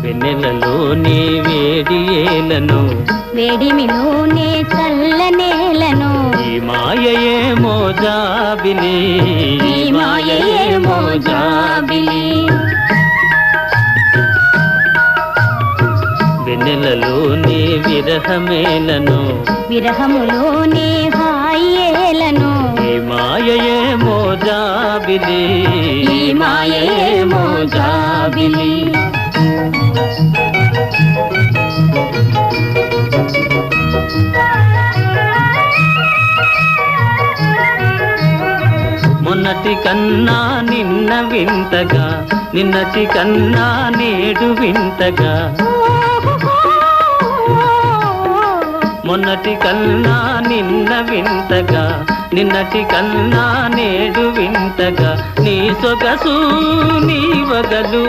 వెన్నెలలోనే వేడి ఏలను వేడిమిలోనే చల్లనేలను ఈ మాయయేమో జాబిలి ఈ మాయయేమో జాబిలి వెన్నెలలోనే విరహమేలను విరహములోనే హాయేలను ఈ మాయయేమో జాబిలి ఈ మాయయేమో జాబిలి మొన్నటి కన్నా నిన్న వింతగా నిన్నటి కన్నా నేడు వింతగా మొన్నటి కన్నా నిన్న వింతగా నిన్నటి కన్నా నేడు వింతగా నీ సొగసు నీ వగలు